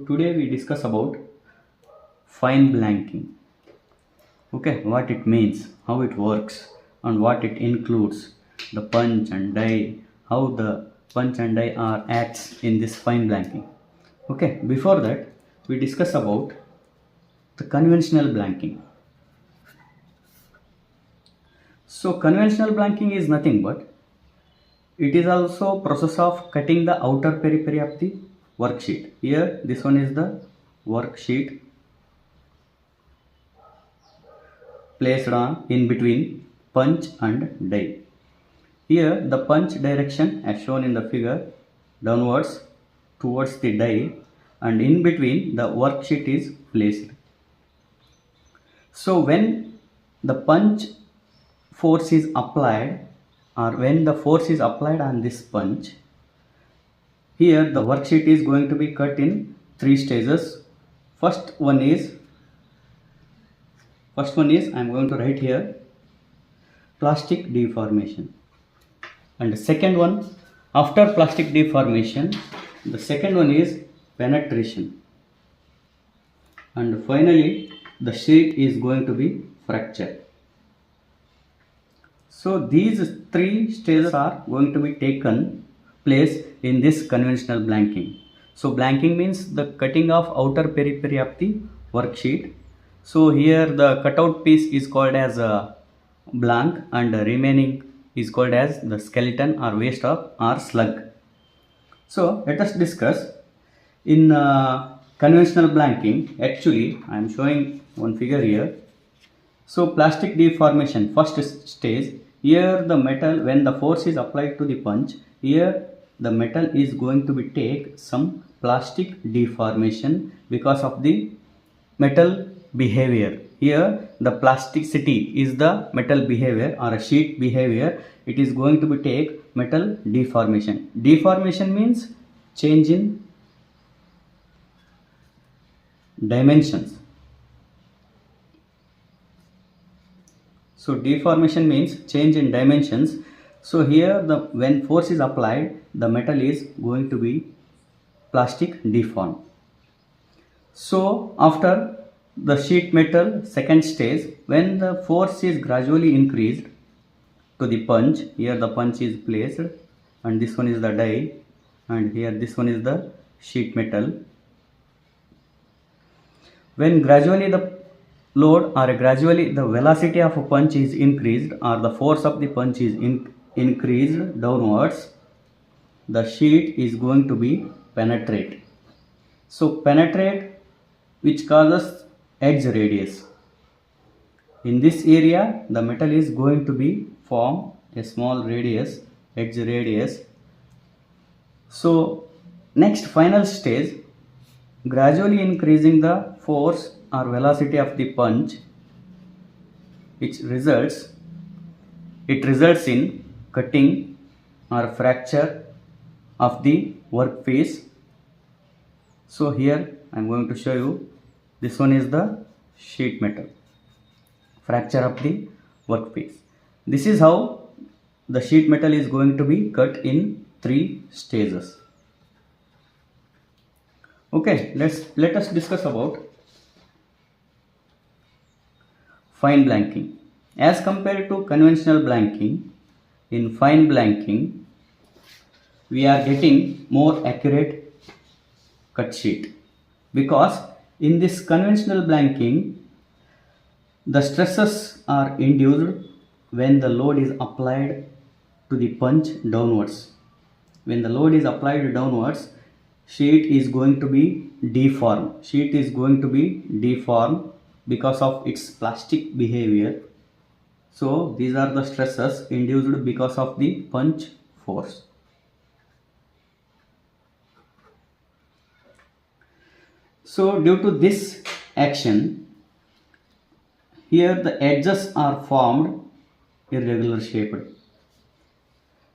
today we discuss about fine blanking. Okay, what it means, how it works, and what it includes, the punch and die, how the punch and die are acts in this fine blanking. Okay, before that we discuss about the conventional blanking. So conventional blanking is nothing but it is also process of cutting the outer periphery of the worksheet. Here this one is the worksheet placed on in between punch and die. Here the punch direction as shown in the figure downwards towards the die, and in between the worksheet is placed. So when the punch force is applied, or when the force is applied on this punch, here the worksheet is going to be cut in 3 stages. First one is I am going to write here plastic deformation, and the second one, after plastic deformation, the second one is penetration, and finally the sheet is going to be fracture. So these 3 stages are going to be taken place in this conventional blanking. So blanking means the cutting of outer periphery of the worksheet. So here the cutout piece is called as a blank, and the remaining is called as the skeleton or waste of or slug. So let us discuss in conventional blanking. Actually I am showing one figure here. So plastic deformation, first stage. Here the metal, when the force is applied to the punch, here the metal is going to be take some plastic deformation because of the metal behavior. Here the plasticity is the metal behavior or a sheet behavior. It is going to be take metal deformation. Deformation means change in dimensions. So deformation means change in dimensions. So here when force is applied, the metal is going to be plastic deformed. So after the sheet metal second stage, when the force is gradually increased to the punch, here the punch is placed and this one is the die, and here this one is the sheet metal. When gradually the load or gradually the velocity of a punch is increased, or the force of the punch is increased downwards, the sheet is going to be penetrate. So penetrate, which causes edge radius. In this area the metal is going to be form a small radius, edge radius. So next final stage, gradually increasing the force or velocity of the punch, which results in cutting or fracture of the workpiece. So here I am going to show you, this one is the sheet metal, fracture of the workpiece. This is how the sheet metal is going to be cut in 3 stages. Okay, let us discuss about fine blanking. As compared to conventional blanking, in fine blanking we are getting more accurate cut sheet, because in this conventional blanking the stresses are induced when the load is applied to the punch downwards. When the load is applied downwards, sheet is going to be deformed. Sheet is going to be deformed because of its plastic behavior. So these are the stresses induced because of the punch force. So due to this action, here the edges are formed irregular shaped.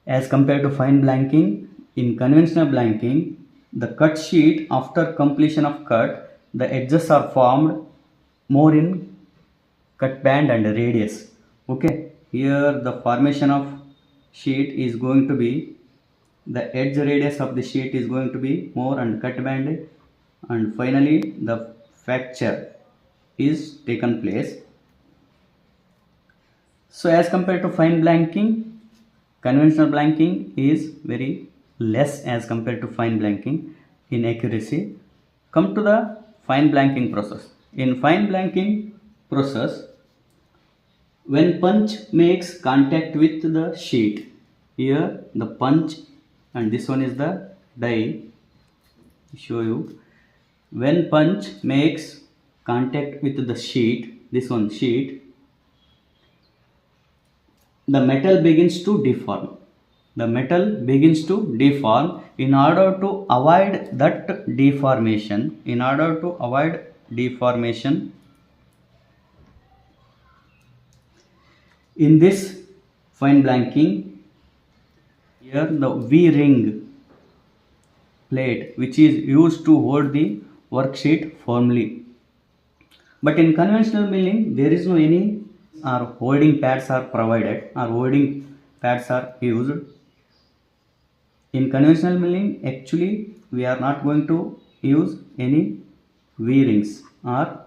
As compared to fine blanking, in conventional blanking, the cut sheet after completion of cut, the edges are formed more in cut band and radius. Okay, here the formation of sheet is going to be, the edge radius of the sheet is going to be more, and cut band and finally the fracture is taken place. So as compared to fine blanking, conventional blanking is very less as compared to fine blanking in accuracy. Come to the fine blanking process. In fine blanking process, when punch makes contact with the sheet, here the punch and this one is the die, show you. When punch makes contact with the sheet, this one sheet, the metal begins to deform. The metal begins to deform. In order to avoid that deformation, in this fine blanking, here the V ring plate which is used to hold the worksheet firmly. But in conventional milling, there is no any or holding pads are provided or holding pads are used. In conventional milling, actually we are not going to use any V rings or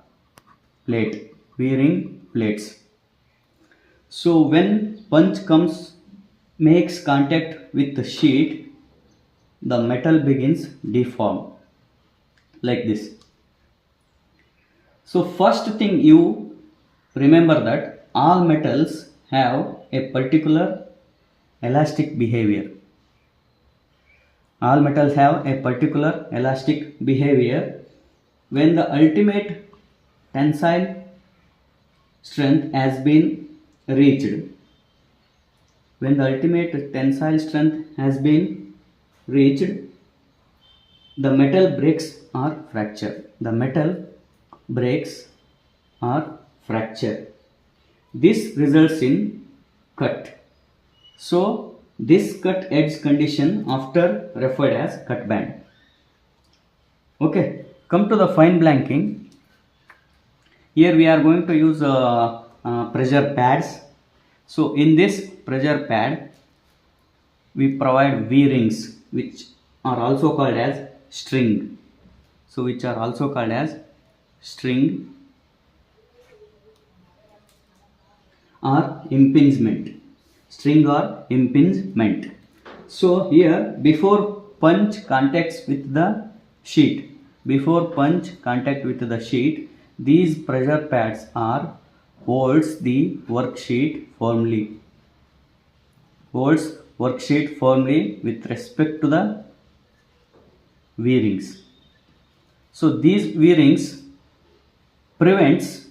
V ring plates. So when punch makes contact with the sheet, the metal begins deform like this. So first thing you remember that all metals have a particular elastic behavior. All metals have a particular elastic behavior. When the ultimate tensile strength has been reached, the metal breaks or fracture. This results in cut. So this cut edge condition after referred as cut band. Okay, come to the fine blanking. Here we are going to use pressure pads. So in this pressure pad, we provide V rings which are also called as string. Or impingement. So here, before punch contacts with the sheet, these pressure pads holds the worksheet firmly with respect to the V rings. So these V rings prevents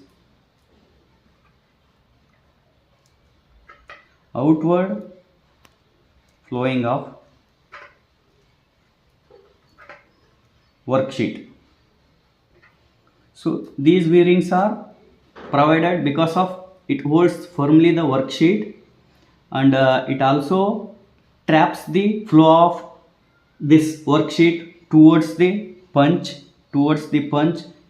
outward flowing of worksheet. So these V rings are provided because of it holds firmly the worksheet, and it also traps the flow of this worksheet towards the punch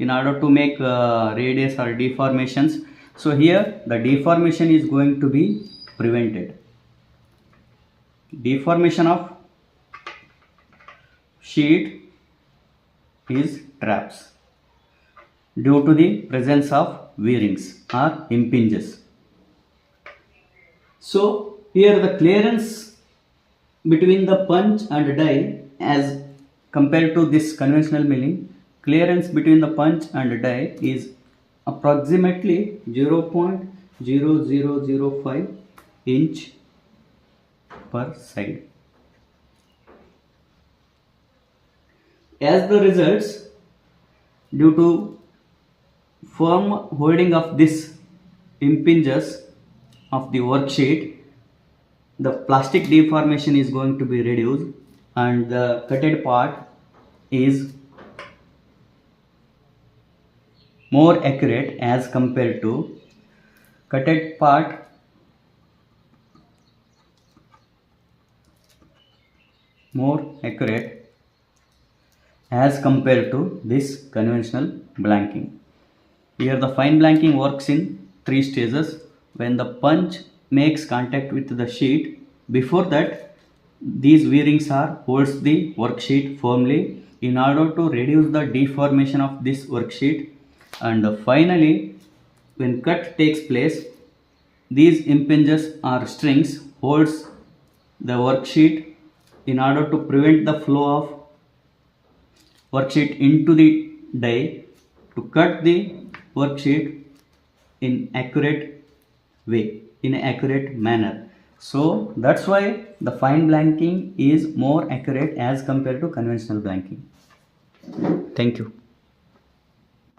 in order to make radius or deformations. So here the deformation is going to be prevented. Deformation of sheet is traps due to the presence of V rings or impinges. So here the clearance between the punch and die, as compared to this conventional milling, clearance between the punch and die is approximately 0.0005 inch per side. As the results, due to firm holding of this impinges of the worksheet, the plastic deformation is going to be reduced and the cutted part is more accurate as compared to this conventional blanking. Here the fine blanking works in 3 stages. When the punch makes contact with the sheet, before that these V rings holds the worksheet firmly, in order to reduce the deformation of this worksheet. And finally, when cut takes place, these impinges or strings holds the worksheet in order to prevent the flow of worksheet into the die, to cut the worksheet in accurate way, in an accurate manner. So that's why the fine blanking is more accurate as compared to conventional blanking. Thank you.